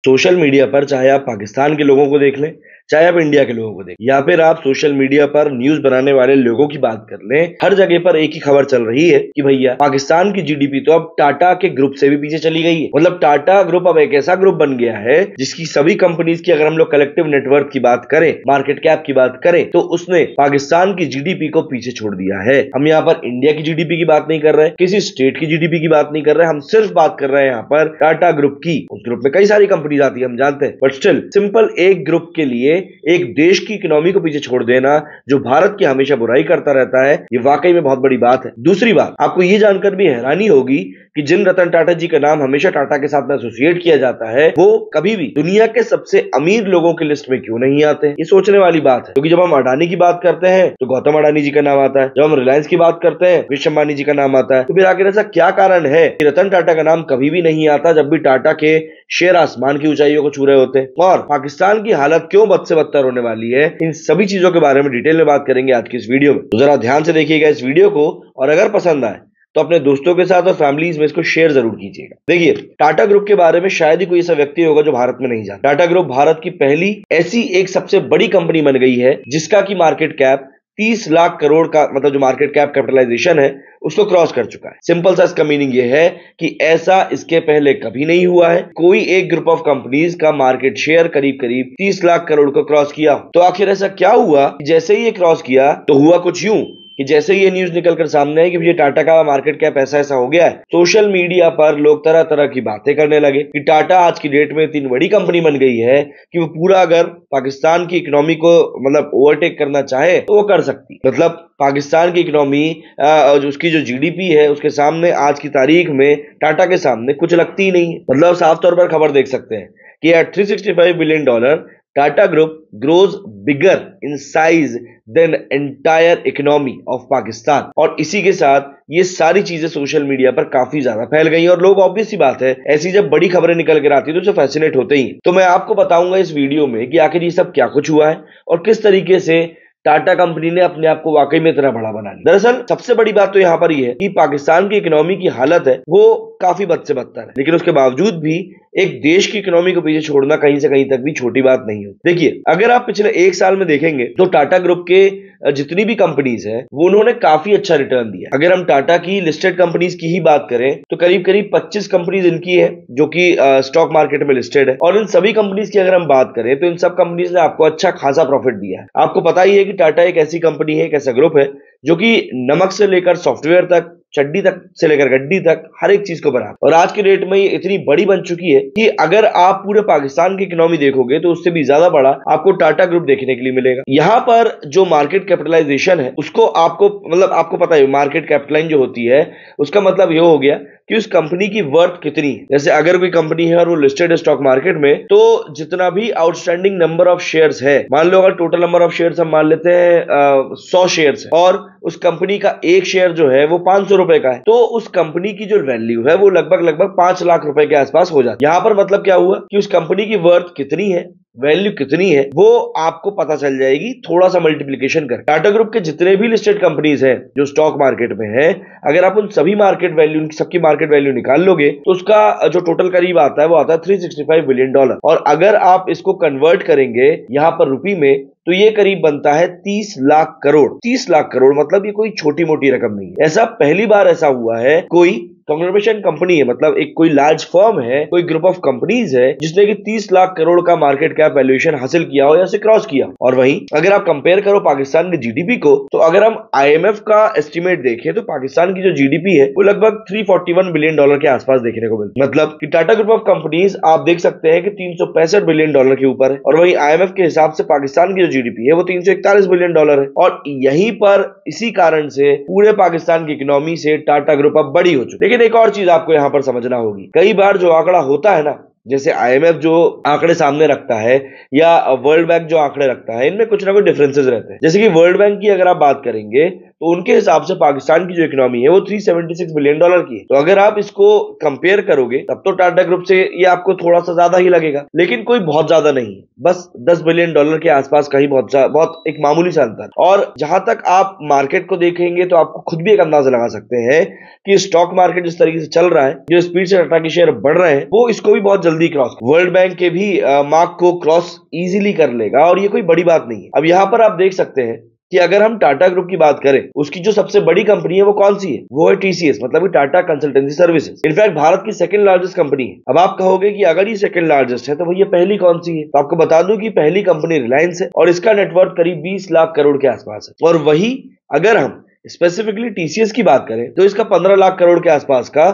Social media पर चाहे आप पाकिस्तान के लोगों को देख लें, चाहे आप इंडिया के लोगों को देख, या फिर आप सोशल मीडिया पर न्यूज बनाने वाले लोगों की बात कर लें, हर जगह पर एक ही खबर चल रही है कि भैया पाकिस्तान की जीडीपी तो अब टाटा के ग्रुप से भी पीछे चली गई है। मतलब टाटा ग्रुप अब एक ऐसा ग्रुप बन गया है जिसकी सभी कंपनीज की अगर हम लोग कलेक्टिव नेटवर्क की बात करें, मार्केट कैप की बात करें, तो उसने पाकिस्तान की जीडीपी को पीछे छोड़ दिया है। हम यहाँ पर इंडिया की जीडीपी की बात नहीं कर रहे, किसी स्टेट की जीडीपी की बात नहीं कर रहे, हम सिर्फ बात कर रहे हैं यहाँ पर टाटा ग्रुप की। उस ग्रुप में कई सारी कंपनीज आती है, हम जानते हैं, बट स्टिल सिंपल एक ग्रुप के लिए एक देश की इकोनॉमी को पीछे छोड़ देना, जो भारत की हमेशा बुराई करता रहता है, ये वाकई में बहुत बड़ी बात है। दूसरी बात, आपको ये जानकर भी हैरानी होगी कि जिन रतन टाटा जी का नाम हमेशा टाटा के साथ में एसोसिएट किया जाता है, वो कभी भी दुनिया के सबसे अमीर लोगों की लिस्ट में क्यों नहीं आते। ये सोचने वाली बात है, क्योंकि जब हम अडानी की बात करते हैं तो गौतम अडानी जी का नाम आता है, जब हम रिलायंस की बात करते हैं मुकेश अंबानी जी का नाम आता है। तो फिर आखिर ऐसा क्या कारण है कि रतन टाटा का नाम कभी भी नहीं आता जब भी टाटा के शेयर आसमान की ऊंचाइयों को छू रहे होते हैं? और पाकिस्तान की हालत क्यों बद से बदतर होने वाली है, इन सभी चीजों के बारे में डिटेल में बात करेंगे आज की इस वीडियो में। तो जरा ध्यान से देखिएगा इस वीडियो को, और अगर पसंद आए तो अपने दोस्तों के साथ और फैमिलीज में इसको शेयर जरूर कीजिएगा। देखिए, टाटा ग्रुप के बारे में शायद ही कोई ऐसा व्यक्ति होगा जो भारत में नहीं जानता। टाटा ग्रुप भारत की पहली ऐसी एक सबसे बड़ी कंपनी बन गई है जिसका की मार्केट कैप 30 लाख करोड़ का, मतलब जो मार्केट कैप कैपिटलाइजेशन है, उसको क्रॉस कर चुका है। सिंपल सा इसका मीनिंग ये है कि ऐसा इसके पहले कभी नहीं हुआ है, कोई एक ग्रुप ऑफ कंपनीज का मार्केट शेयर करीब करीब 30 लाख करोड़ को क्रॉस किया। तो आखिर ऐसा क्या हुआ, जैसे ही ये क्रॉस किया तो हुआ कुछ यूं कि जैसे ये न्यूज निकलकर सामने है कि ये टाटा का मार्केट कैप ऐसा ऐसा हो गया है, सोशल मीडिया पर लोग तरह तरह की बातें करने लगे कि टाटा आज की डेट में इतनी बड़ी कंपनी बन गई है कि वो पूरा अगर पाकिस्तान की इकोनॉमी को मतलब ओवरटेक करना चाहे तो वो कर सकती। मतलब पाकिस्तान की इकोनॉमी, उसकी जो जीडीपी है, उसके सामने आज की तारीख में टाटा के सामने कुछ लगती ही नहीं है। मतलब साफ तौर पर खबर देख सकते हैं कि at $365 billion Tata group grows bigger in size than entire economy of Pakistan. और इसी के साथ ये सारी चीजें सोशल मीडिया पर काफी ज्यादा फैल गई और लोग, ऑब्वियस सी बात है, ऐसी जब बड़ी खबरें निकल कर आती है तो उसे फैसिनेट होते ही। तो मैं आपको बताऊंगा इस वीडियो में कि आखिर ये सब क्या कुछ हुआ है और किस तरीके से टाटा कंपनी ने अपने आप को वाकई में इतना बड़ा बना लिया। दरअसल सबसे बड़ी बात तो यहां पर यह है कि पाकिस्तान की इकोनॉमी की हालत है वो काफी बद से बदतर है, लेकिन उसके बावजूद भी एक देश की इकोनॉमी को पीछे छोड़ना कहीं से कहीं तक भी छोटी बात नहीं होती। देखिए, अगर आप पिछले एक साल में देखेंगे तो टाटा ग्रुप के जितनी भी कंपनीज है वो उन्होंने काफी अच्छा रिटर्न दिया। अगर हम टाटा की लिस्टेड कंपनीज की ही बात करें तो करीब करीब 25 कंपनीज इनकी है जो कि स्टॉक मार्केट में लिस्टेड है, और इन सभी कंपनीज की अगर हम बात करें तो इन सब कंपनीज ने आपको अच्छा खासा प्रॉफिट दिया है। आपको पता ही है कि टाटा एक ऐसी कंपनी है, एक ऐसा ग्रुप है जो कि नमक से लेकर सॉफ्टवेयर तक, चड्डी तक से लेकर गड्डी तक हर एक चीज को बना, और आज के डेट में ये इतनी बड़ी बन चुकी है कि अगर आप पूरे पाकिस्तान की इकोनॉमी देखोगे तो उससे भी ज्यादा बड़ा आपको टाटा ग्रुप देखने के लिए मिलेगा। यहाँ पर जो मार्केट कैपिटलाइजेशन है उसको आपको, मतलब आपको पता है मार्केट कैपिटलाइजेशन जो होती है उसका मतलब ये हो गया कि उस कंपनी की वर्थ कितनी है। जैसे अगर कोई कंपनी है और वो लिस्टेड है स्टॉक मार्केट में, तो जितना भी आउटस्टैंडिंग नंबर ऑफ शेयर्स है, मान लो अगर टोटल नंबर ऑफ शेयर्स हम मान लेते हैं 100 शेयर्स है, और उस कंपनी का एक शेयर जो है वो 500 रुपए का है, तो उस कंपनी की जो वैल्यू है वो लगभग 5 लाख रुपए के आसपास हो जाती है। यहां पर मतलब क्या हुआ कि उस कंपनी की वर्थ कितनी है, वैल्यू कितनी है, वो आपको पता चल जाएगी थोड़ा सा मल्टीप्लिकेशन कर। टाटा ग्रुप के जितने भी लिस्टेड कंपनीज हैं जो स्टॉक मार्केट में है, अगर आप उन सभी मार्केट वैल्यू, उनकी सबकी मार्केट वैल्यू निकाल लोगे तो उसका जो टोटल करीब आता है वो आता है $365 बिलियन। और अगर आप इसको कन्वर्ट करेंगे यहां पर रुपये में तो ये करीब बनता है 30 लाख करोड़। 30 लाख करोड़ मतलब ये कोई छोटी मोटी रकम नहीं है। ऐसा पहली बार ऐसा हुआ है, कोई कॉन्ग्लोमरेशन कंपनी है, मतलब एक कोई लार्ज फर्म है, कोई ग्रुप ऑफ कंपनीज है जिसने कि 30 लाख करोड़ का मार्केट कैप वैल्यूएशन हासिल किया हो या से क्रॉस किया। और वहीं अगर आप कंपेयर करो पाकिस्तान की जीडीपी को, तो अगर हम आईएमएफ का एस्टिमेट देखें तो पाकिस्तान की जो जीडीपी है वो लगभग $341 बिलियन के आसपास देखने को मिलती है। मतलब कि टाटा ग्रुप ऑफ कंपनीज आप देख सकते हैं कि $365 बिलियन के ऊपर है, और वहीं आईएमएफ के हिसाब से पाकिस्तान की जो जीडीपी है वो $341 बिलियन है। और यहीं पर इसी कारण से पूरे पाकिस्तान की इकोनॉमी से टाटा ग्रुप अब बड़ी हो चुकी है। लेकिन एक और चीज आपको यहां पर समझना होगी, कई बार जो आंकड़ा होता है ना, जैसे आईएमएफ जो आंकड़े सामने रखता है या वर्ल्ड बैंक जो आंकड़े रखता है, इनमें कुछ ना कुछ डिफरेंसेस रहते हैं। जैसे कि वर्ल्ड बैंक की अगर आप बात करेंगे तो उनके हिसाब से पाकिस्तान की जो इकोनॉमी है वो $376 बिलियन की है। तो अगर आप इसको कंपेयर करोगे तब तो टाटा ग्रुप से ये आपको थोड़ा सा ज्यादा ही लगेगा, लेकिन कोई बहुत ज्यादा नहीं है, बस $10 बिलियन के आसपास का ही बहुत एक मामूली सा अंतर। और जहां तक आप मार्केट को देखेंगे तो आपको खुद भी एक अंदाजा लगा सकते हैं कि स्टॉक मार्केट जिस तरीके से चल रहा है, जो स्पीड से टाटा के शेयर बढ़ रहे हैं, वो इसको भी बहुत जल्दी क्रॉस, वर्ल्ड बैंक के भी मार्क को क्रॉस इजीली कर लेगा, और ये कोई बड़ी बात नहीं है। अब यहां पर आप देख सकते हैं कि अगर हम टाटा ग्रुप की बात करें, उसकी जो सबसे बड़ी कंपनी है वो कौन सी है? वो है टीसीएस, मतलब कि Tata consultancy services. In fact Bharat की सेकंड लार्जेस्ट कंपनी है। अब आप कहोगे कि अगर ये सेकंड लार्जेस्ट है तो भैया पहली कौन सी है? तो आपको बता दूं कि पहली कंपनी रिलायंस है, और इसका नेटवर्थ करीब 20 लाख करोड़ के आसपास है। और वही अगर हम स्पेसिफिकली टीसीएस की बात करें तो इसका 15 लाख करोड़ के आसपास का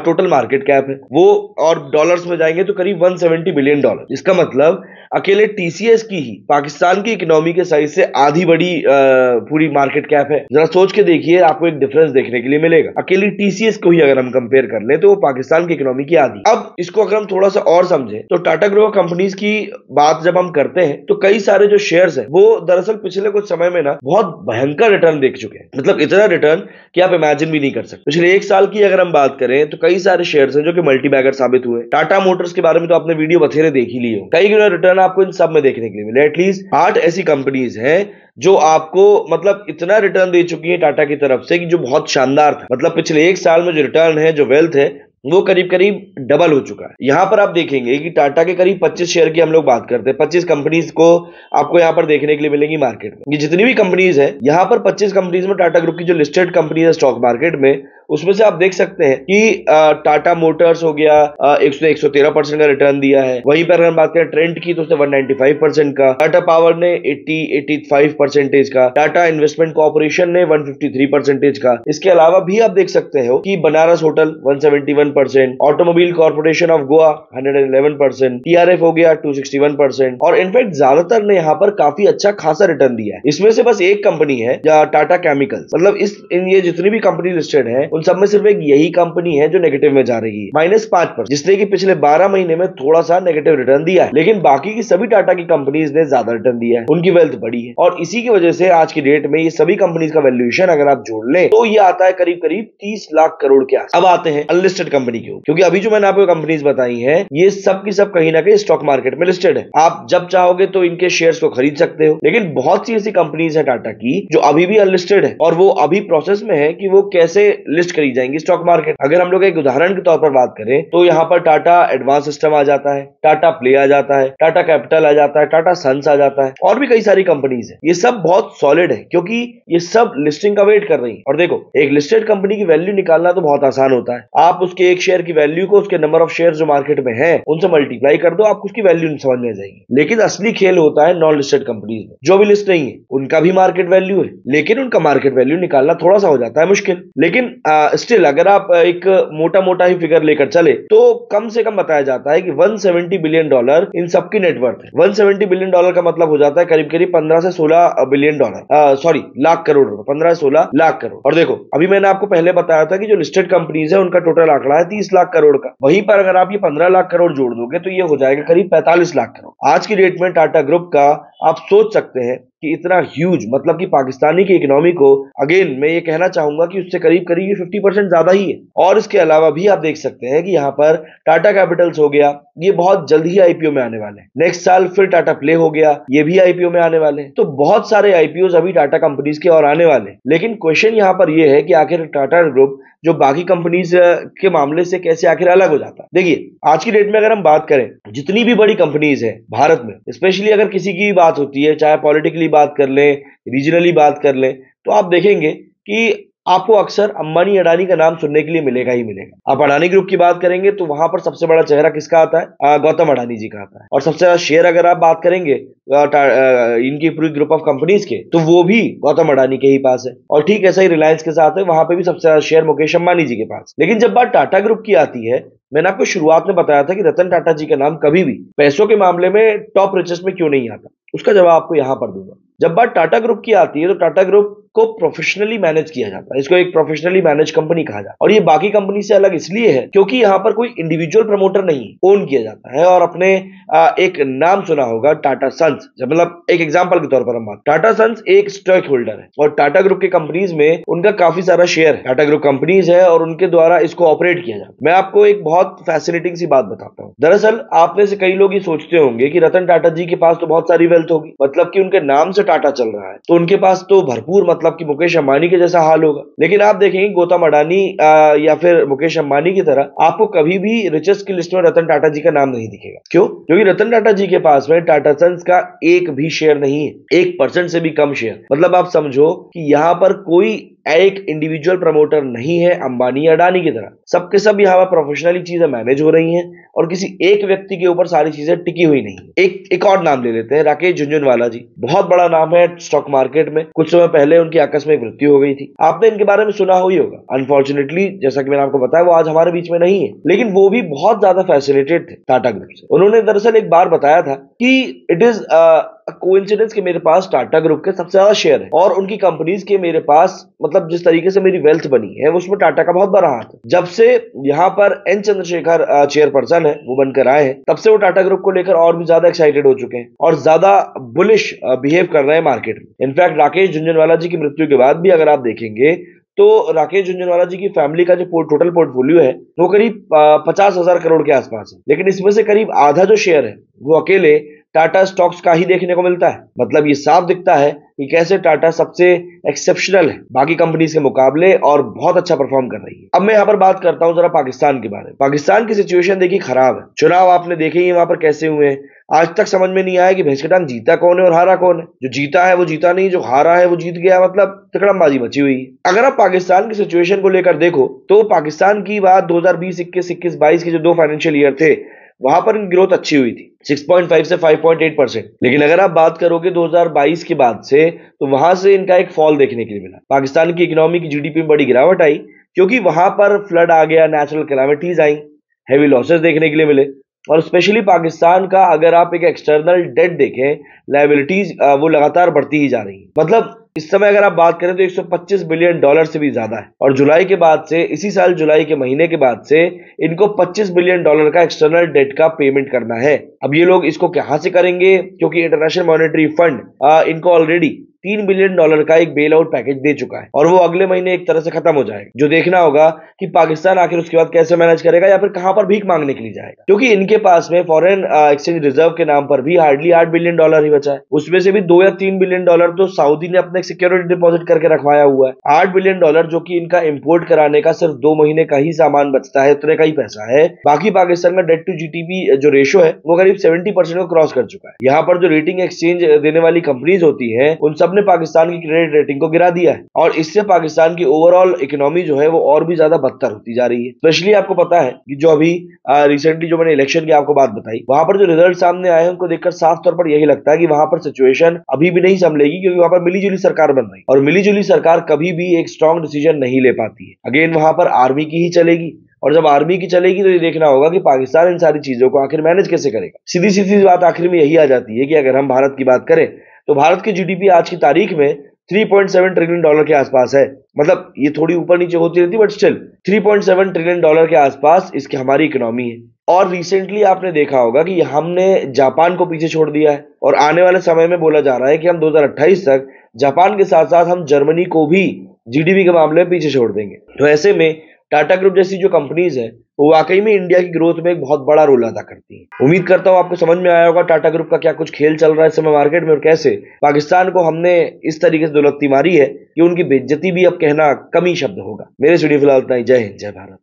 टोटल मार्केट कैप है वो, और डॉलर्स में जाएंगे तो करीब $170 बिलियन। इसका मतलब अकेले टीसीएस की ही पाकिस्तान की इकोनॉमी के साइज से आधी बड़ी पूरी मार्केट कैप है। जरा सोच के देखिए, आपको एक डिफरेंस देखने के लिए मिलेगा। अकेली टीसीएस को ही अगर हम कंपेयर कर ले तो वो पाकिस्तान की इकोनॉमी की आधी। अब इसको अगर हम थोड़ा सा और समझे तो टाटा ग्रुप कंपनीज की बात जब हम करते हैं तो कई सारे जो शेयर्स है वो दरअसल पिछले कुछ समय में ना बहुत भयंकर रिटर्न देख चुके हैं। मतलब इतना रिटर्न कि आप इमेजिन भी नहीं कर सकते। पिछले एक साल की अगर हम बात करें तो कई सारे शेयर्स हैं जो कि मल्टी बैगर साबित हुए। टाटा मोटर्स के बारे में तो आपने वीडियो बथेरे देख ही ली हो, कई गुना रिटर्न आपको इन सब में देखने के लिए मिले। एटलीस्ट 8 ऐसी कंपनीज हैं जो आपको मतलब इतना रिटर्न दे चुकी है टाटा की तरफ से कि जो बहुत शानदार था। मतलब पिछले एक साल में जो रिटर्न है, जो वेल्थ है, वो करीब करीब डबल हो चुका है। यहां पर आप देखेंगे कि टाटा के करीब 25 शेयर की हम लोग बात करते हैं, 25 कंपनीज को आपको यहां पर देखने के लिए मिलेंगी मार्केट में। ये जितनी भी कंपनीज है यहां पर 25 कंपनीज में टाटा ग्रुप की जो लिस्टेड कंपनी है स्टॉक मार्केट में, उसमें से आप देख सकते हैं कि टाटा मोटर्स हो गया, 113% का रिटर्न दिया है। वहीं पर अगर हम बात करें ट्रेंड की तो उसने 195% का, टाटा पावर ने 85% का, टाटा इन्वेस्टमेंट कॉर्पोरेशन ने 153% का। इसके अलावा भी आप देख सकते हो कि Banaras hotel 171%, automobile corporation of Goa 111%, TRF हो गया 261%, और इनफैक्ट ज्यादातर ने यहाँ पर काफी अच्छा खासा रिटर्न दिया है। इसमें से बस एक कंपनी है टाटा केमिकल्स, मतलब ये जितनी भी कंपनी लिस्टेड है उन सब में सिर्फ एक यही कंपनी है जो नेगेटिव में जा रही है, -5%, जिसने कि पिछले 12 महीने में थोड़ा सा नेगेटिव रिटर्न दिया है। लेकिन बाकी की सभी टाटा की कंपनीज ने ज्यादा रिटर्न दिया है, उनकी वेल्थ बढ़ी है, और इसी की वजह से आज की डेट में ये सभी कंपनीज का वैल्यूएशन अगर आप जोड़ लें तो ये आता है करीब करीब 30 लाख करोड़ के आस। अब आते हैं अनलिस्टेड कंपनी के ऊपर, क्योंकि अभी जो मैंने आपको कंपनीज बताई हैं ये सब की सब कहीं ना कहीं स्टॉक मार्केट में लिस्टेड है। आप जब चाहोगे तो इनके शेयर्स को खरीद सकते हो, लेकिन बहुत सी ऐसी कंपनीज है टाटा की जो अभी भी अनलिस्टेड है, और वो अभी प्रोसेस में है कि वो कैसे लिस्ट करी जाएंगी स्टॉक मार्केट। अगर हम लोग एक उदाहरण के तौर पर बात करें तो यहाँ पर टाटा एडवांस सिस्टम आ जाता है, टाटा प्ले आ जाता है, टाटा कैपिटल आ जाता है, टाटा सन्स आ जाता है, और भी कई सारी कंपनीज है। ये सब बहुत सॉलिड है क्योंकि ये सब लिस्टिंग का वेट कर रही है। और देखो, एक लिस्टेड कंपनी की वैल्यू निकालना तो बहुत आसान होता है। आप उसके एक शेयर की वैल्यू को उसके नंबर ऑफ शेयर जो मार्केट में है उनसे मल्टीप्लाई कर दो, आपको उसकी वैल्यू समझ में आ जाएगी। लेकिन असली खेल होता है नॉन लिस्टेड कंपनीज में, जो भी लिस्ट नहीं है उनका भी मार्केट वैल्यू है, लेकिन उनका मार्केट वैल्यू निकालना थोड़ा सा हो जाता है मुश्किल। लेकिन स्टिल अगर आप एक मोटा मोटा ही फिगर लेकर चले तो कम से कम बताया जाता है कि $170 बिलियन इन सबकी नेटवर्थ है। $170 बिलियन का मतलब हो जाता है करीब करीब 15 से 16 billion dollar, sorry lakh crore, 15 से 16 लाख करोड़। और देखो, अभी मैंने आपको पहले बताया था कि जो लिस्टेड कंपनीज है उनका टोटल आंकड़ा है 30 लाख करोड़ का। वहीं पर अगर आप ये 15 लाख करोड़ जोड़ दोगे तो ये हो जाएगा करीब 45 लाख करोड़। आज की डेट में टाटा ग्रुप का आप सोच सकते हैं कि इतना ह्यूज, मतलब कि पाकिस्तानी की इकोनॉमी को, अगेन मैं ये कहना चाहूंगा कि उससे करीब करीब 50% ज्यादा ही है। और इसके अलावा भी आप देख सकते हैं कि यहाँ पर टाटा कैपिटल्स हो गया, ये बहुत जल्द ही आईपीओ में आने वाले हैं। नेक्स्ट साल फिर टाटा प्ले हो गया, ये भी आईपीओ में आने वाले हैं। तो बहुत सारे आईपीओ अभी टाटा कंपनीज के और आने वाले हैं। लेकिन क्वेश्चन यहाँ पर यह है कि आखिर टाटा ग्रुप जो बाकी कंपनीज के मामले से कैसे आखिर अलग हो जाता है। देखिए, आज की डेट में अगर हम बात करें, जितनी भी बड़ी कंपनीज है भारत में, स्पेशली अगर किसी की बात होती है, चाहे पॉलिटिकली बात कर लें, रीजनली बात कर लें, तो आप देखेंगे कि आपको अक्सर अंबानी अडानी का नाम सुनने के लिए मिलेगा ही मिलेगा। आप अडानी ग्रुप की बात करेंगे तो वहां पर सबसे बड़ा चेहरा किसका आता है? गौतम अडानी जी का आता है। और सबसे ज्यादा शेयर अगर आप बात करेंगे इनकी पूरी ग्रुप ऑफ कंपनीज के, तो वो भी गौतम अडानी के ही पास है। और ठीक ऐसा ही रिलायंस के साथ है, वहां पे भी सबसे ज्यादा शेयर मुकेश अंबानी जी के पास। लेकिन जब बात टाटा ग्रुप की आती है, मैंने आपको शुरुआत में बताया था कि रतन टाटा जी का नाम कभी भी पैसों के मामले में टॉप रिचेस्ट में क्यों नहीं आता, उसका जवाब आपको यहां पर दूंगा। जब बात टाटा ग्रुप की आती है तो टाटा ग्रुप को प्रोफेशनली मैनेज किया जाता है, इसको एक प्रोफेशनली मैनेज कंपनी कहा जाता है। और ये बाकी कंपनी से अलग इसलिए है क्योंकि यहाँ पर कोई इंडिविजुअल प्रमोटर नहीं ओन किया जाता है। और अपने एक नाम सुना होगा टाटा सन्स, मतलब एक एग्जांपल के तौर पर हम बात, टाटा सन्स एक स्टॉक होल्डर है और टाटा ग्रुप के कंपनीज में उनका काफी सारा शेयर है, टाटा ग्रुप कंपनीज है और उनके द्वारा इसको ऑपरेट किया जाता है। मैं आपको एक बहुत फैसिनेटिंग सी बात बताता हूँ। दरअसल आप में से कई लोग ये सोचते होंगे कि रतन टाटा जी के पास तो बहुत सारी वेल्थ होगी, मतलब कि उनके नाम से टाटा चल रहा है तो उनके पास तो भरपूर, मतलब कि मुकेश अंबानी के जैसा हाल होगा। लेकिन आप देखेंगे गौतम अडानी या फिर मुकेश अंबानी की तरह आपको कभी भी रिचेस्ट की लिस्ट में रतन टाटा जी का नाम नहीं दिखेगा। क्यों? क्योंकि रतन टाटा जी के पास में टाटा सन्स का एक भी शेयर नहीं है, 1% से भी कम शेयर। मतलब आप समझो कि यहां पर कोई एक इंडिविजुअल प्रमोटर नहीं है अंबानी या अडानी की तरह। सबके सब यहाँ पर प्रोफेशनली चीजें मैनेज हो रही हैं और किसी एक व्यक्ति के ऊपर सारी चीजें टिकी हुई नहीं है। एक और नाम ले लेते हैं, राकेश झुनझुनवाला जी। बहुत बड़ा नाम है स्टॉक मार्केट में। कुछ समय पहले उनकी आकस्मिक मृत्यु हो गई थी, आपने इनके बारे में सुना ही होगा। अनफॉर्चुनेटली, जैसा कि मैंने आपको बताया, वो आज हमारे बीच में नहीं है, लेकिन वो भी बहुत ज्यादा फैसिनेटेड थे टाटा ग्रुप से। उन्होंने दरअसल एक बार बताया था कि इट इज कोइंसिडेंस कि मेरे पास टाटा ग्रुप के सबसे ज्यादा शेयर है और उनकी कंपनीज के मेरे पास, मतलब जिस तरीके से मेरी वेल्थ बनी है उसमें टाटा का बहुत बड़ा हाथ है। जब से यहाँ पर एन चंद्रशेखर चेयरपर्सन है, वो बनकर आए हैं, तब से वो टाटा ग्रुप को लेकर और भी ज्यादा एक्साइटेड हो चुके हैं और ज्यादा बुलिश बिहेव कर रहे हैं मार्केट में। इनफैक्ट राकेश झुनझुनवाला जी की मृत्यु के बाद भी अगर आप देखेंगे तो राकेश झुनझुनवाला जी की फैमिली का जो टोटल पोर्टफोलियो है वो करीब 50,000 करोड़ के आसपास है, लेकिन इसमें से करीब आधा जो शेयर है वो अकेले टाटा स्टॉक्स का ही देखने को मिलता है। मतलब ये साफ दिखता है कि कैसे टाटा सबसे एक्सेप्शनल है बाकी कंपनीज के मुकाबले और बहुत अच्छा परफॉर्म कर रही है। अब मैं यहाँ पर बात करता हूँ जरा पाकिस्तान के बारे में। पाकिस्तान की सिचुएशन देखिए खराब है। चुनाव आपने देखे ही वहां पर कैसे हुए हैं। आज तक समझ में नहीं आया कि भैंस के टांग जीता कौन है और हारा कौन है। जो जीता है वो जीता नहीं, जो हारा है वो जीत गया, मतलब तिकड़मबाजी मची हुई है। अगर आप पाकिस्तान की सिचुएशन को लेकर देखो तो पाकिस्तान की बात 2020, 21, 22 के जो 2 फाइनेंशियल ईयर थे वहां पर ग्रोथ अच्छी हुई थी, 6.5 से 5.8%। लेकिन अगर आप बात करोगे 2022 के बाद से तो वहां से इनका एक फॉल देखने के लिए मिला। पाकिस्तान की इकोनॉमी की जीडीपी में बड़ी गिरावट आई क्योंकि वहां पर फ्लड आ गया, नेचुरल कैलामिटीज आई, हैवी लॉसेस देखने के लिए मिले। और स्पेशली पाकिस्तान का अगर आप एक एक्सटर्नल डेट देखें, लायबिलिटीज वो लगातार बढ़ती ही जा रही है। मतलब इस समय अगर आप बात करें तो 125 बिलियन डॉलर से भी ज्यादा है और जुलाई के बाद से, इसी साल जुलाई के महीने के बाद से इनको 25 बिलियन डॉलर का एक्सटर्नल डेट का पेमेंट करना है। अब ये लोग इसको कहां से करेंगे? क्योंकि इंटरनेशनल मॉनेटरी फंड इनको ऑलरेडी $3 बिलियन का एक बेल आउट पैकेज दे चुका है और वो अगले महीने एक तरह से खत्म हो जाएगा। जो देखना होगा कि पाकिस्तान आखिर उसके बाद कैसे मैनेज करेगा या फिर कहां पर भीख मांगने के लिए जाएगा, क्योंकि इनके पास में फॉरेन एक्सचेंज रिजर्व के नाम पर भी हार्डली $8 बिलियन ही बचा है। उसमें से भी $2 या $3 बिलियन तो सऊदी ने अपने सिक्योरिटी डिपॉजिट करके रखवाया हुआ है। $8 बिलियन जो कि इनका इंपोर्ट कराने का सिर्फ 2 महीने का ही सामान बचता है, उतने का ही पैसा है। बाकी पाकिस्तान का डेट टू जीडीपी जो रेशो है वो करीब 70% को क्रॉस कर चुका है। यहाँ पर जो रेटिंग एक्सचेंज देने वाली कंपनीज होती है उन सब ने पाकिस्तान की क्रेडिट रेटिंग को गिरा दिया है और इससे पाकिस्तान की ओवरऑल इकोनॉमी जो है वो और भी ज्यादा बदतर होती जा रही है। स्पेशली आपको पता है कि जो अभी रिसेंटली जो मैंने इलेक्शन की आपको बात बताई, वहां पर जो रिजल्ट सामने आए हैं उनको देखकर साफ तौर पर यही लगता है कि वहां पर सिचुएशन अभी भी नहीं संभलेगी, क्योंकि वहां पर मिलीजुली सरकार बन रही है और मिलीजुली सरकार कभी भी एक स्ट्रॉन्ग डिसीजन नहीं ले पाती है। अगेन वहां पर आर्मी की ही चलेगी और जब आर्मी की चलेगी तो ये देखना होगा कि पाकिस्तान इन सारी चीजों को आखिर मैनेज कैसे करेगा। सीधी सीधी बात आखिर में यही आ जाती है कि अगर हम भारत की बात करें तो भारत की जीडीपी आज की तारीख में $3.7 ट्रिलियन के आसपास है। मतलब ये थोड़ी ऊपर नीचे होती रहती है बट स्टिल $3.7 ट्रिलियन के आसपास इसकी हमारी इकोनॉमी है। और रिसेंटली आपने देखा होगा कि हमने जापान को पीछे छोड़ दिया है और आने वाले समय में बोला जा रहा है कि हम 2028 तक जापान के साथ साथ हम जर्मनी को भी जीडीपी के मामले में पीछे छोड़ देंगे। तो ऐसे में टाटा ग्रुप जैसी जो कंपनीज है वो वाकई में इंडिया की ग्रोथ में एक बहुत बड़ा रोल अदा करती है। उम्मीद करता हूं आपको समझ में आया होगा टाटा ग्रुप का क्या कुछ खेल चल रहा है इस समय मार्केट में और कैसे पाकिस्तान को हमने इस तरीके से दुलत्ती मारी है कि उनकी बेइज्जती भी अब कहना कम ही शब्द होगा। मेरे स्टूडियो फिलहाल इतना ही। जय हिंद, जय भारत।